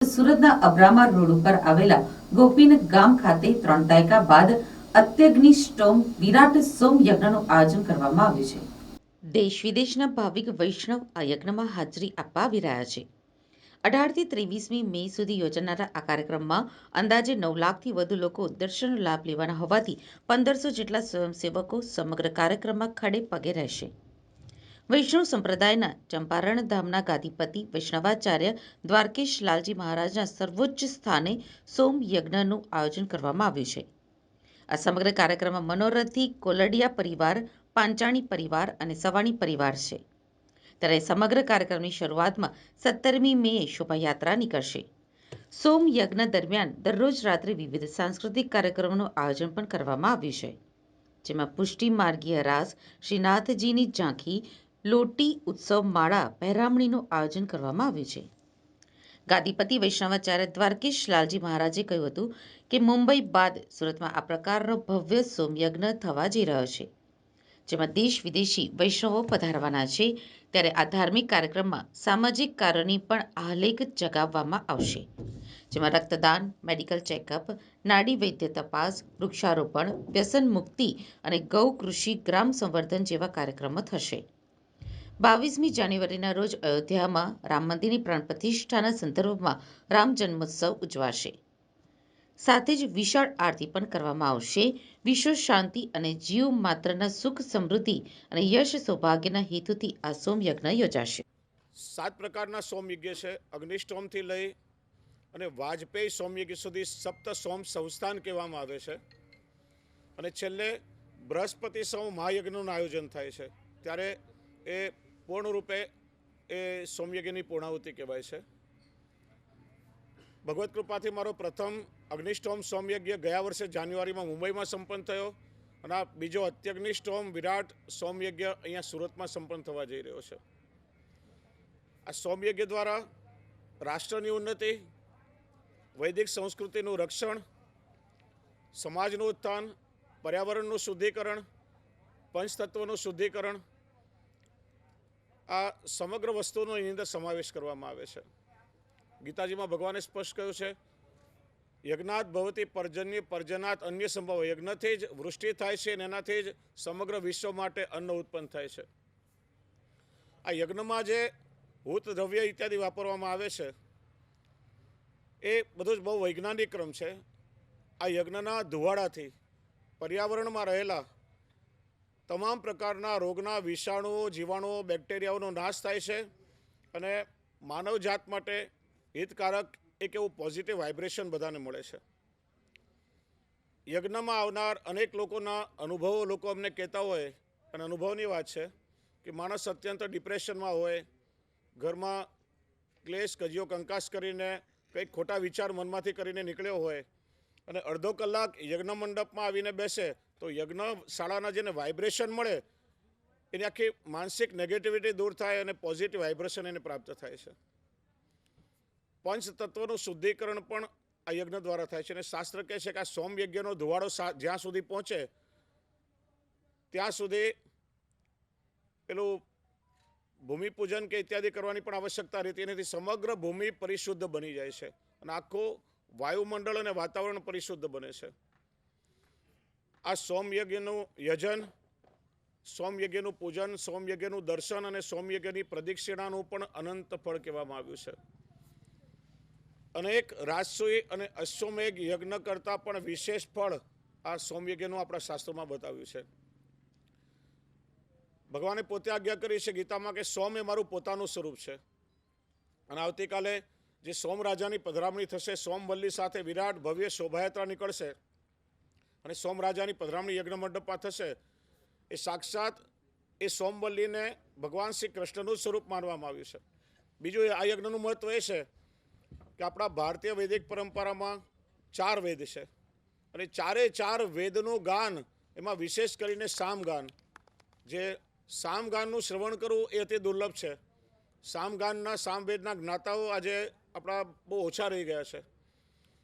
સુરતના અબ્રામા રોડ ઉપર આવેલા ગોપીન ગામ ખાતે 3 દાયકા બાદ અત્યગ્નિષ્ટોમ વિરાટ સોમ યજ્ઞનું આયોજન કરવામાં આવ્યું છે. દેશ વિદેશના ભાવિક વૈષ્ણવ આ યજ્ઞમાં હાજરી આપવા આવી રહ્યા છે. 18 થી 23મી મે સુધી યોજાનારા આ કાર્યક્રમમાં અંદાજે 9 લાખથી વધુ લોકો દર્શનનો લાભ લેવાના હોવાથી 1500 જેટલા સ્વયંસેવકો સમગ્ર કાર્યક્રમમાં ખડે પગે રહેશે. વૈષ્ણવ સંપ્રદાયના ચંપારણ ધામના ગાદીપતિ વૈષ્ણવાચાર્ય દ્વારકેશ લાલજી મહારાજના સર્વોચ્ચ સ્થાને સોમ યજ્ઞનું આયોજન કરવામાં આવ્યું છે. આ સમગ્ર કાર્યક્રમમાં મનોરથી કોલડિયા પરિવાર, પાંચાણી પરિવાર અને સવાણી પરિવાર છે. ત્યારે સમગ્ર કાર્યક્રમની શરૂઆતમાં 17મી મેએ શોભાયાત્રા નીકળશે. સોમ યજ્ઞ દરમિયાન દરરોજ રાત્રે વિવિધ સાંસ્કૃતિક કાર્યક્રમોનું આયોજન પણ કરવામાં આવ્યું છે. જેમાં પુષ્ટિ માર્ગીય રાસ, શ્રીનાથજીની ઝાંખી, લોટી ઉત્સવ માળા પહેરામણીનું આયોજન કરવામાં આવ્યું છે. ગાદીપતિ વૈષ્ણવાચાર્ય દ્વારકેશ લાલજી મહારાજે કહ્યું હતું કે મુંબઈ બાદ સુરતમાં આ પ્રકારનો ભવ્ય સોમયજ્ઞ થવા જઈ રહ્યો છે, જેમાં દેશ વિદેશી વૈષ્ણવો પધારવાના છે. ત્યારે આ ધાર્મિક કાર્યક્રમમાં સામાજિક કાર્યોની પણ આલેખ જગાવવામાં આવશે, જેમાં રક્તદાન, મેડિકલ ચેકઅપ, નાડી વૈદ્ય તપાસ, વૃક્ષારોપણ, વ્યસન મુક્તિ અને ગૌ કૃષિ, ગ્રામ સંવર્ધન જેવા કાર્યક્રમો થશે. 22મી જાન્યુઆરીના રોજ અયોધ્યામાં રામ મંદિરની પ્રાણ પ્રતિષ્ઠાના સંદર્ભમાં રામ જન્મોત્સવ ઉજવાશે. સાથે જ વિશાળ આરતી પણ કરવામાં આવશે. વિશ્વ શાંતિ અને જીવ માત્રના સુખ, સમૃદ્ધિ અને યશ સૌભાગ્યના હેતુથી આ સોમયજ્ઞ યોજાશે. 7 પ્રકારના સોમયજ્ઞ છે. અગ્નિષ્ટોમથી લઈ અને વાજપેયી સોમયજ્ઞ સુધી સપ્ત સોમ સંસ્થાન કહેવામાં આવે છે. અને છેલ્લે બૃહસ્પતિ સોમ મહાયજ્ઞનું આયોજન થાય છે. ત્યારે એ પૂર્ણરૂપે એ સોમયજ્ઞની પૂર્ણાહુતિ કહેવાય છે. ભગવત કૃપાથી મારો પ્રથમ અગ્નિષ્ટોમ સોમયજ્ઞ ગયા વર્ષે જાન્યુઆરીમાં મુંબઈમાં સંપન્ન થયો અને આ બીજો અત્યગ્નિષ્ટોમ વિરાટ સોમયજ્ઞ અહીંયા સુરતમાં સંપન્ન થવા જઈ રહ્યો છે. આ સોમયજ્ઞ દ્વારા રાષ્ટ્રની ઉન્નતિ, વૈદિક સંસ્કૃતિનું રક્ષણ, સમાજનું ઉત્થાન, પર્યાવરણનું શુદ્ધિકરણ, પંચતત્વનું શુદ્ધિકરણ, આ સમગ્ર વસ્તુનો એની અંદર સમાવેશ કરવામાં આવે છે. ગીતાજીમાં ભગવાને સ્પષ્ટ કહ્યું છે, યજ્ઞાત ભવતી પર્જન્ય પર્જનાત અન્ય સંભવ. યજ્ઞથી જ વૃષ્ટિ થાય છે અને એનાથી જ સમગ્ર વિશ્વ માટે અન્ન ઉત્પન્ન થાય છે. આ યજ્ઞમાં જે ભૂત દ્રવ્ય ઇત્યાદિ વાપરવામાં આવે છે એ બધું જ બહુ વૈજ્ઞાનિક ક્રમ છે. આ યજ્ઞના ધુવાડાથી પર્યાવરણમાં રહેલા તમામ પ્રકારના રોગના વિષાણુઓ, જીવાણુઓ, બેક્ટેરિયાઓનો નાશ થાય છે અને માનવજાત માટે હિતકારક એક એવું પોઝિટિવ વાઇબ્રેશન બધાને મળે છે. યજ્ઞમાં આવનાર અનેક લોકોના અનુભવો લોકો અમને કહેતા હોય, અને અનુભવની વાત છે કે માણસ અત્યંત ડિપ્રેશનમાં હોય, ઘરમાં ક્લેશ, કજિયો, કંકાસ કરીને કંઈક ખોટા વિચાર મનમાંથી કરીને નીકળ્યો હોય અને અડધો કલાક યજ્ઞ મંડપમાં આવીને બેસે તો યજ્ઞશાળાના જેને વાઇબ્રેશન મળે એની આખી માનસિક નેગેટિવિટી દૂર થાય અને પોઝિટિવ વાઇબ્રેશન એને પ્રાપ્ત થાય છે. પંચતત્વનું શુદ્ધિકરણ પણ આ યજ્ઞ દ્વારા થાય છે. અને શાસ્ત્ર કહે છે કે આ સોમયજ્ઞનો ધુવાડો જ્યાં સુધી પહોંચે ત્યાં સુધી પેલું ભૂમિપૂજન કે ઇત્યાદિ કરવાની પણ આવશ્યકતા રહેતી નથી. સમગ્ર ભૂમિ પરિશુદ્ધ બની જાય છે અને આખું વાયુમંડળ અને વાતાવરણ પરિશુદ્ધ બને છે. આ સોમયજ્ઞનું યજન, સોમયજ્ઞનું પૂજન, સોમયજ્ઞનું દર્શન અને સોમયજ્ઞની પ્રદક્ષિણાનું પણ અનંત ફળ કહેવામાં આવ્યું છે. અનેક રાજસૂય અને અશ્વમેઘ યજ્ઞ કરતાં પણ વિશેષ ફળ આ સોમયજ્ઞનું આપણા શાસ્ત્રોમાં બતાવ્યું છે. ભગવાને પોતે આજ્ઞા કરી છે ગીતામાં કે સોમ એ મારું પોતાનું સ્વરૂપ છે. અને આવતીકાલે જે સોમ રાજાની પધરામણી થશે, સોમવલ્લી સાથે વિરાટ ભવ્ય શોભાયાત્રા નીકળશે અને સોમ રાજાની પધરામણી યજ્ઞ મંડપમાં થશે. એ સાક્ષાત એ સોમવલ્લીને ભગવાન શ્રી કૃષ્ણનું સ્વરૂપ માનવામાં આવ્યું છે. બીજું આ યજ્ઞનું મહત્વ એ છે કે આપણા ભારતીય વૈદિક પરંપરામાં 4 વેદ છે અને 4 વેદનું ગાન, એમાં વિશેષ કરીને સામગાન, જે સામગાનનું શ્રવણ કરવું એ અતિ દુર્લભ છે. સામગાનના, સામવેદના જ્ઞાતાઓ આજે આપણા બહુ ઓછા રહી ગયા છે.